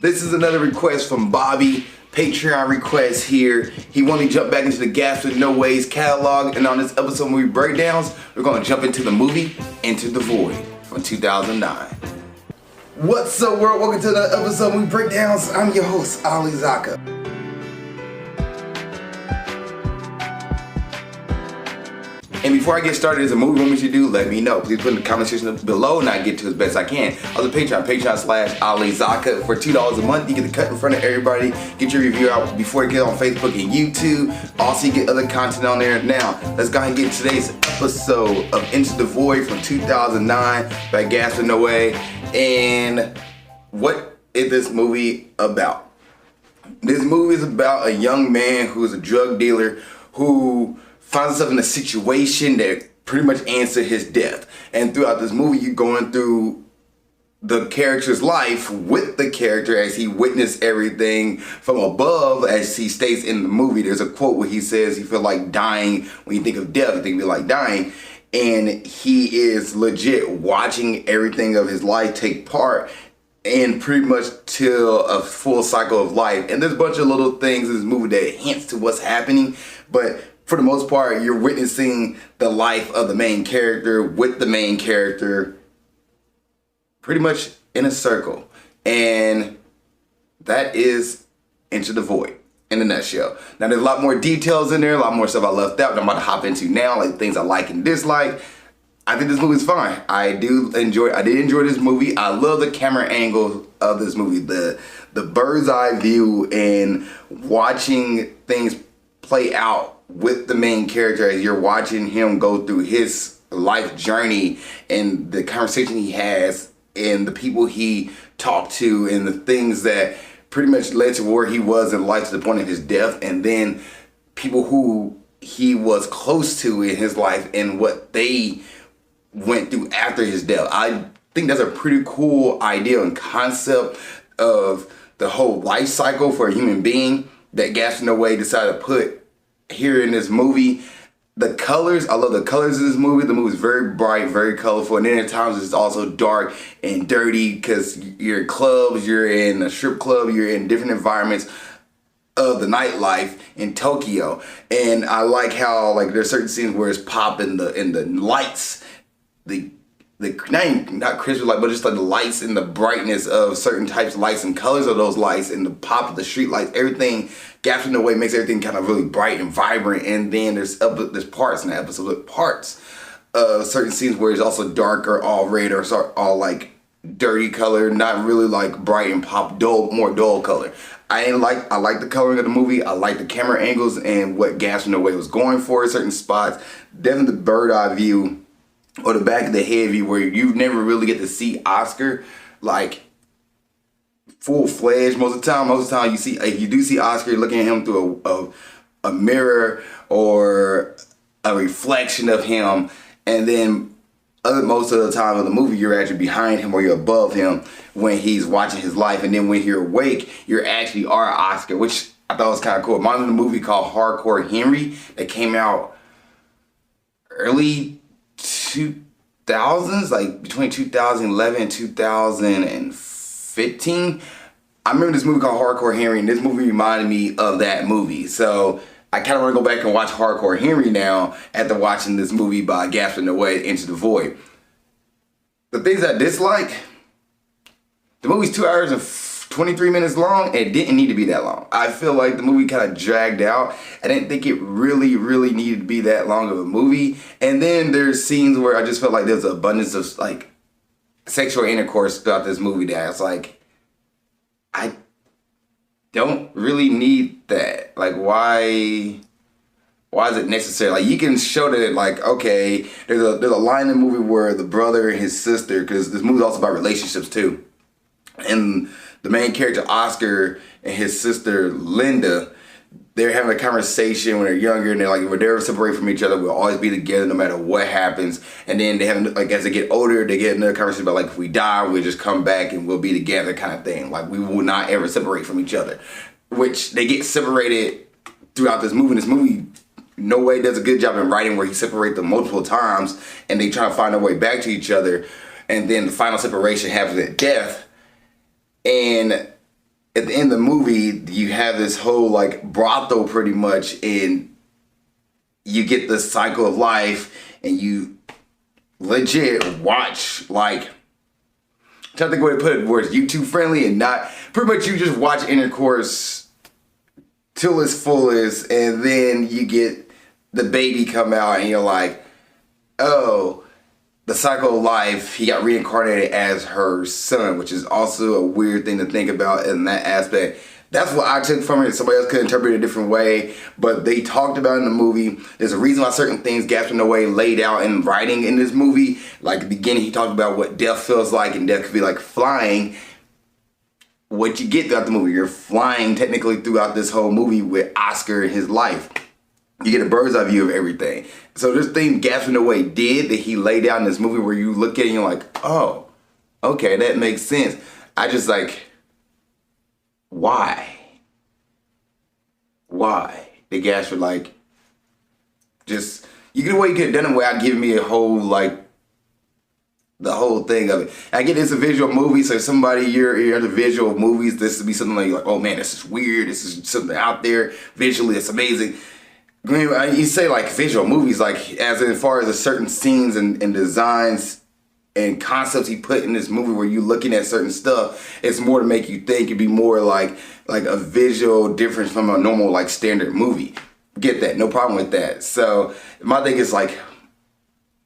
This is another request from Bobby. Patreon request here. He wanted me to jump back into the Gas with No Ways catalog, and on this episode movie breakdowns, we're going to jump into the movie Into the Void from 2009. What's up, world? Welcome to the episode movie breakdowns. I'm your host, Ali Zakka. And before I get started, there's a movie you want me to do, let me know. Please put in the comment section below and I get to as best I can. On the Patreon.com/Ali Zakka. For $2 a month, you get the cut in front of everybody. Get your review out before you get on Facebook and YouTube. Also, you get other content on there. Now, let's go ahead and get today's episode of Into the Void from 2009 by Gas with No Way. And what is this movie about? This movie is about a young man who is a drug dealer who finds himself in a situation that pretty much ends to his death. And throughout this movie, you're going through the character's life with the character as he witnessed everything from above. As he states in the movie, there's a quote where he says he feels like dying. When you think of death, you think of like dying. And he is legit watching everything of his life take part and pretty much till a full cycle of life. And there's a bunch of little things in this movie that hints to what's happening, but for the most part, you're witnessing the life of the main character with the main character pretty much in a circle. And that is Into the Void in a nutshell. Now, there's a lot more details in there, a lot more stuff I left out that I'm about to hop into now, like things I like and dislike. I think this movie's fine. I did enjoy this movie. I love the camera angle of this movie, the bird's eye view and watching things play out with the main character as you're watching him go through his life journey and the conversation he has and the people he talked to and the things that pretty much led to where he was in life to the point of his death, and then people who he was close to in his life and what they went through after his death. I think that's a pretty cool idea and concept of the whole life cycle for a human being that Gas with No Way decided to put here in this movie. The colors, I love the colors of this movie. The movie's very bright, very colorful, and then at times it's also dark and dirty because you're in clubs, you're in a strip club, you're in different environments of the nightlife in Tokyo. And I like how there's certain scenes where it's pop in the lights, not Christmas light, but just like the lights and the brightness of certain types of lights and colors of those lights and the pop of the street lights, everything Gas with No Way makes everything kind of really bright and vibrant. And then there's parts in the episode, parts of certain scenes where it's also darker, all red or all like dirty color, not really like bright and pop, more dull color. I like the coloring of the movie. I like the camera angles and what Gas with No Way was going for in certain spots. Definitely the bird eye view or the back of the head view where you never really get to see Oscar like full-fledged most of the time. Most of the time you do see Oscar, you're looking at him through a mirror or a reflection of him, and then most of the time in the movie you're actually behind him or you're above him when he's watching his life, and then when you're awake you actually are Oscar, which I thought was kind of cool. Mine was a movie called Hardcore Henry that came out early 2000s, like between 2011 and 2015. I remember this movie called Hardcore Henry, and this movie reminded me of that movie. So I kind of want to go back and watch Hardcore Henry now after watching this movie by Gas with No Way, Into the Void. The things I dislike, the movie's 2 hours and 23 minutes long, and it didn't need to be that long. I feel like the movie kind of dragged out. I didn't think it really needed to be that long of a movie. And then there's scenes where I just felt like there's an abundance of like sexual intercourse throughout this movie that it's like, I don't really need that. Like, why is it necessary? Like, you can show that, like, okay, there's a line in the movie where the brother and his sister, because this movie's also about relationships too, and the main character Oscar and his sister Linda, they're having a conversation when they're younger, and they're like, when they're separated from each other, we'll always be together no matter what happens. And then they have, like, as they get older, they get another conversation about, like, if we die, we'll just come back and we'll be together kind of thing. Like, we will not ever separate from each other. Which they get separated throughout this movie. This movie, No Way does a good job in writing where he separates them multiple times and they try to find their way back to each other. And then the final separation happens at death. And at the end of the movie, you have this whole like brothel pretty much, and you get the cycle of life, and you legit watch like, I'm trying to think of a way to put it where it's YouTube friendly and not, pretty much you just watch intercourse till its fullest, and then you get the baby come out and you're like, oh, the cycle of life, he got reincarnated as her son, which is also a weird thing to think about in that aspect. That's what I took from it. Somebody else could interpret it a different way, but they talked about in the movie, there's a reason why certain things Gaspar Noé laid out in writing in this movie. Like at the beginning, he talked about what death feels like, and death could be like flying. What you get throughout the movie, you're flying technically throughout this whole movie with Oscar and his life. You get a bird's eye view of everything. So this thing Gaspar Noé did that he laid out in this movie where you look at it and you're like, oh, okay, that makes sense. I just like, why? Why? The Gaspar like, just, you get away, you could have done it without giving me a whole like, the whole thing of it. I get it's a visual movie, so somebody you're into visual movies, this would be something like, oh man, this is weird, this is something out there, visually it's amazing. You say like visual movies, like as far as the certain scenes and designs and concepts he put in this movie where you're looking at certain stuff, it's more to make you think. It'd be more like a visual difference from a normal like standard movie. Get that, no problem with that. So my thing is like,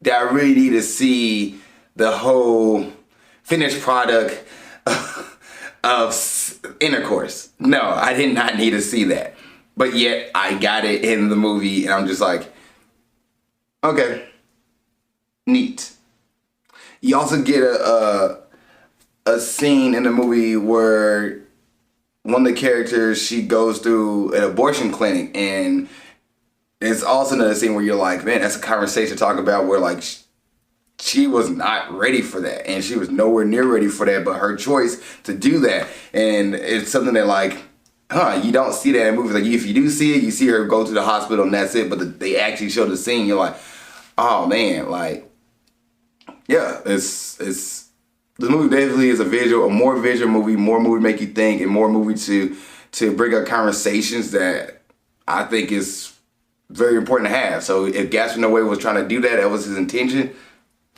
that I really need to see the whole finished product of intercourse. No, I did not need to see that. But yet I got it in the movie, and I'm just like, okay, neat. You also get a scene in the movie where one of the characters, she goes through an abortion clinic, and it's also another scene where you're like, man, that's a conversation to talk about where like she was not ready for that, and she was nowhere near ready for that, but her choice to do that. And it's something that like, you don't see that in movies. Like if you do see it, you see her go to the hospital and that's it. But they actually show the scene. You're like, oh man, like, yeah, it's the movie definitely is a more visual movie, more movie to make you think, and more movie to bring up conversations that I think is very important to have. So if Gaspar Noé was trying to do that, that was his intention.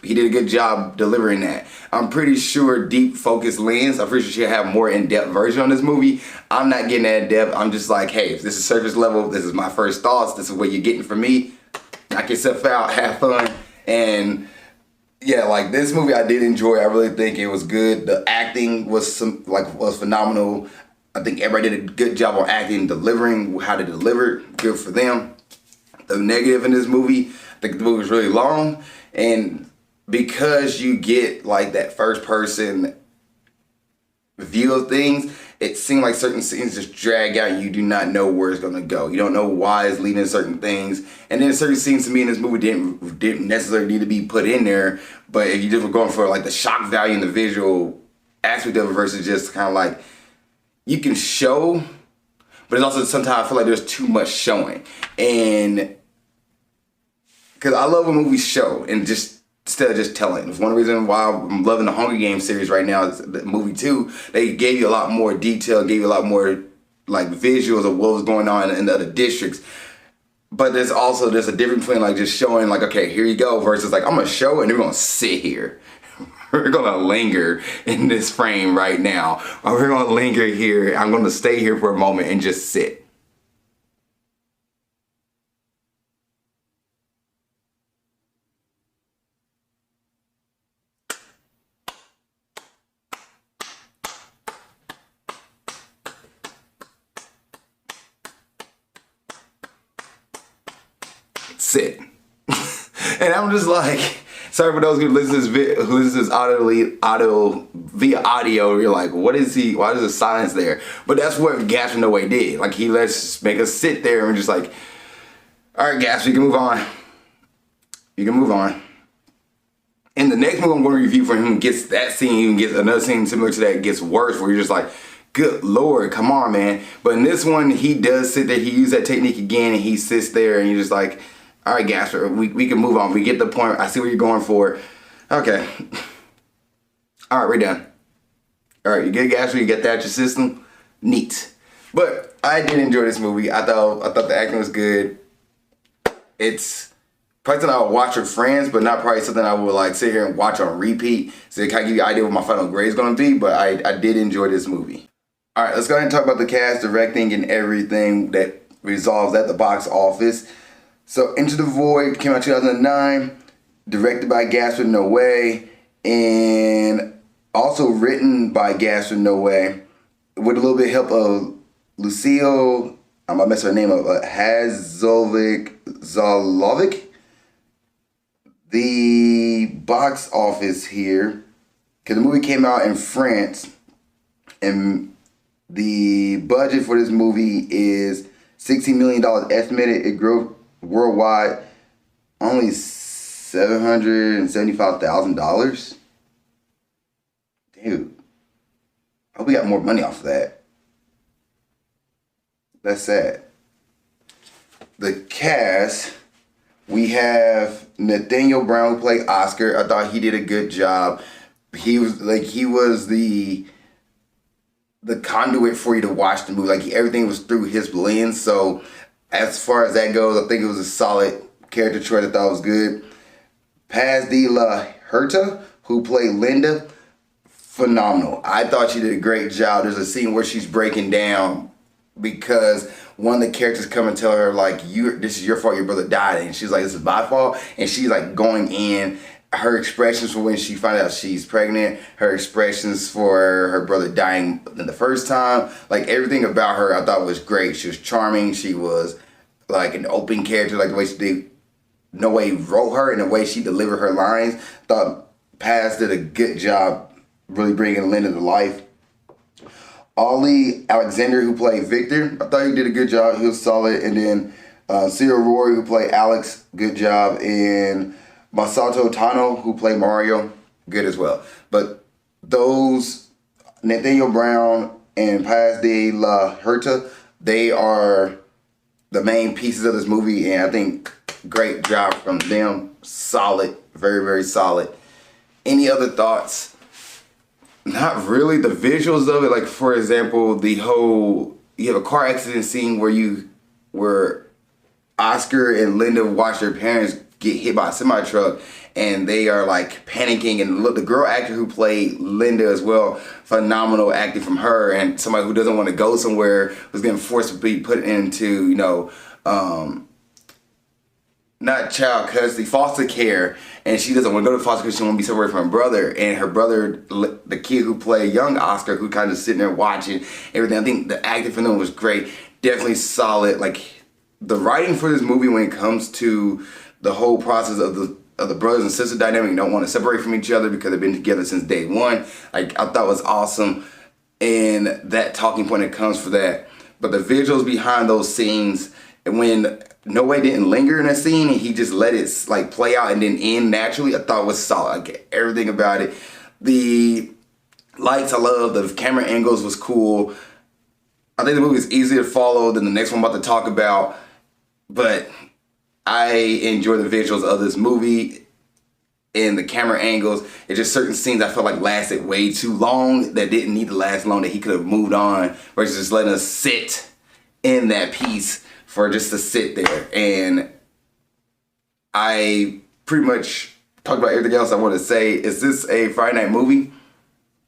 He did a good job delivering that. I'm pretty sure Deep Focus Lens, I'm pretty sure she'll have more in-depth version on this movie. I'm not getting that depth. I'm just like, hey, if this is surface level, this is my first thoughts, this is what you're getting from me. Knock yourself out, have fun. And yeah, like this movie I did enjoy. I really think it was good. The acting was phenomenal. I think everybody did a good job on acting, delivering how to deliver. Good for them. The negative in this movie, I think the movie was really long, and because you get like that first person view of things, it seemed like certain scenes just drag out and you do not know where it's going to go. You don't know why it's leading to certain things. And then certain scenes to me in this movie didn't necessarily need to be put in there. But if you just were going for like the shock value and the visual aspect of it versus just kind of like, you can show, but it's also sometimes I feel like there's too much showing. And because I love when movies show and just instead of just telling. It's one reason why I'm loving the Hunger Games series right now. Is the movie 2. They gave you a lot more detail, gave you a lot more like visuals of what was going on in the other districts. But there's a difference between like just showing like, okay, here you go, versus like, I'm gonna show it and we're gonna sit here. We're gonna linger in this frame right now. Or we're gonna linger here. I'm gonna stay here for a moment and just sit. Sit. And I'm just like, sorry for those who listen to this audio via audio. You're like, what is he? Why is the silence there? But that's what Gaspar Noé did. Like he lets make us sit there and just like, all right, Gaspar, you can move on. You can move on. And the next movie I'm going to review for him gets that scene, even gets another scene similar to that, gets worse, where you're just like, good Lord, come on, man. But in this one, he does sit there. He used that technique again, and he sits there, and you're just like, all right, Gaspar, we can move on. We get the point. I see what you're going for. Okay. All right, we're done. All right, you get Gaspar, you get that out your system. neat. But I did enjoy this movie. I thought the acting was good. It's probably something I would watch with friends, but not probably something I would like sit here and watch on repeat. So it kind of give you an idea what my final grade is going to be, but I did enjoy this movie. All right, let's go ahead and talk about the cast, directing, and everything that resolves at the box office. So Into the Void came out in 2009, directed by Gaspar Noé, and also written by Gaspar Noé, with a little bit of help of Lucille, I'm going to mess her name up, Zalovic. The box office here, because the movie came out in France, and the budget for this movie is $16 million estimated. It grew worldwide only $775,000. Dude, I hope we got more money off of that. That's sad. The cast, we have Nathaniel Brown who played Oscar. I thought he did a good job. He was the conduit for you to watch the movie. Like everything was through his lens. So as far as that goes, I think it was a solid character choice. I thought it was good. Paz de la Huerta, who played Linda, phenomenal. I thought she did a great job. There's a scene where she's breaking down because one of the characters come and tell her like, this is your fault, your brother died, and she's like, this is my fault, and she's like going in. Her expressions for when she found out she's pregnant, her expressions for her brother dying the first time, like everything about her I thought was great. She was charming. She was like an open character, like the way she did, Noé wrote her and the way she delivered her lines. Thought Paz did a good job really bringing Linda to life. Ollie Alexander, who played Victor, I thought he did a good job. He was solid. And then Cyril Rory, who played Alex, good job. And Masato Tano, who played Mario, good as well. But those, Nathaniel Brown and Paz de la Huerta, they are the main pieces of this movie. And I think great job from them. Solid, very, very solid. Any other thoughts? Not really. The visuals of it, like for example, you have a car accident scene where Oscar and Linda watch their parents get hit by a semi-truck, and they are like panicking, and look, the girl actor who played Linda as well, phenomenal acting from her, and somebody who doesn't want to go somewhere was getting forced to be put into, not child custody, foster care, and she doesn't want to go to foster care. She wants to be separated from her brother, and her brother, the kid who played young Oscar, who kind of sitting there watching everything. I think the acting for them was great, definitely solid. Like the writing for this movie, when it comes to the whole process of the brothers and sister dynamic, don't want to separate from each other because they've been together since day one. Like I thought was awesome, and that talking point that comes for that. But the visuals behind those scenes, and when Noé didn't linger in a scene and he just let it like play out and then end naturally, I thought was solid. Like everything about it. The lights I love, the camera angles was cool. I think the movie is easier to follow than the next one I'm about to talk about, but I enjoy the visuals of this movie and the camera angles. It's just certain scenes I felt like lasted way too long that didn't need to last long, that he could have moved on, versus just letting us sit in that piece for just to sit there. And I pretty much talked about everything else I want to say. Is this a Friday night movie?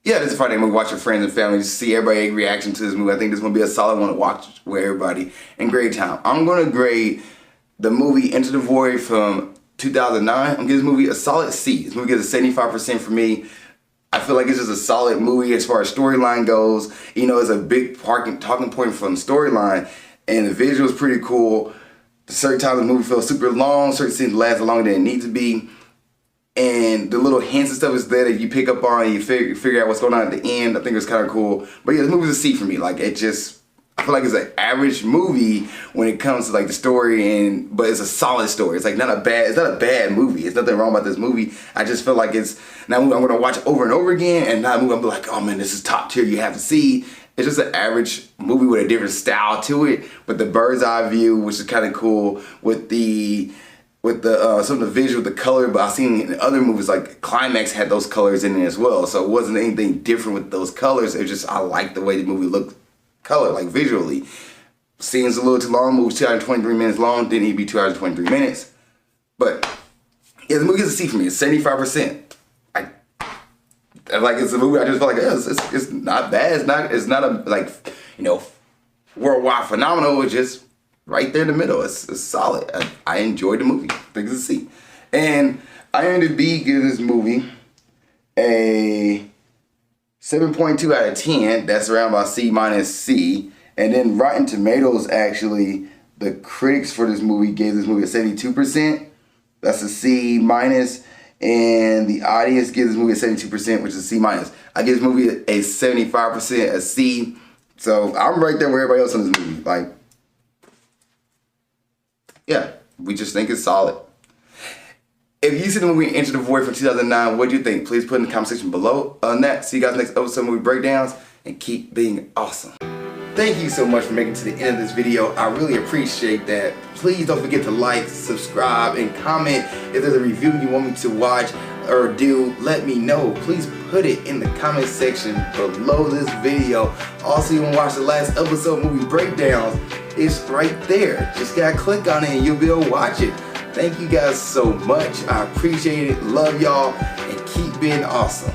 Yeah, this is a Friday night movie. Watch with friends and family. Just see everybody's reaction to this movie. I think this is going to be a solid one to watch with everybody and great time. I'm going to grade the movie Into the Void from 2009. I'm going to give this movie a solid C. This movie gets a 75% for me. I feel like it's just a solid movie as far as storyline goes. It's a big talking point from the storyline. And the visual is pretty cool. Certain times the movie feels super long. Certain scenes last longer than it needs to be. And the little hints and stuff is there that you pick up on and you figure out what's going on at the end. I think it's kind of cool. But yeah, this movie's a C for me. Like I feel like it's an average movie when it comes to like the story, but it's a solid story. It's like not a bad movie. It's nothing wrong about this movie. I just feel like it's not a movie I'm gonna watch over and over again, and not a movie I'm like, oh man, this is top tier, you have to see. It's just an average movie with a different style to it, but the bird's eye view, which is kind of cool with some of the visual, the color. But I've seen in other movies like Climax had those colors in it as well, so it wasn't anything different with those colors. It was just I like the way the movie looked color, like visually. Scenes a little too long, movies 2 hours and 23 minutes long, didn't need to be 2 hours and 23 minutes. But yeah, the movie gets a C for me. It's 75%. Like, it's a movie I just felt like it's not bad. It's not a, like, you know, worldwide phenomenal. It's just right there in the middle. It's solid. I enjoyed the movie. I think it's a C. And IMDb gives this movie a 7.2 out of 10. That's around about C minus C. And then Rotten Tomatoes, actually, the critics for this movie gave this movie a 72%. That's a C minus. And the audience gives this movie a 72%, which is a C minus. I give this movie a 75%, a C. So I'm right there with everybody else in this movie. Like, yeah, we just think it's solid. If you see the movie Enter the Void from 2009, what do you think? Please put in the comment section below on that. See you guys next episode of Movie Breakdowns, and keep being awesome. Thank you so much for making it to the end of this video. I really appreciate that. Please don't forget to like, subscribe, and comment. If there's a review you want me to watch or do, let me know. Please put it in the comment section below this video. Also, you want to watch the last episode of Movie Breakdowns, it's right there. Just gotta click on it and you'll be able to watch it. Thank you guys so much. I appreciate it. Love y'all, and keep being awesome.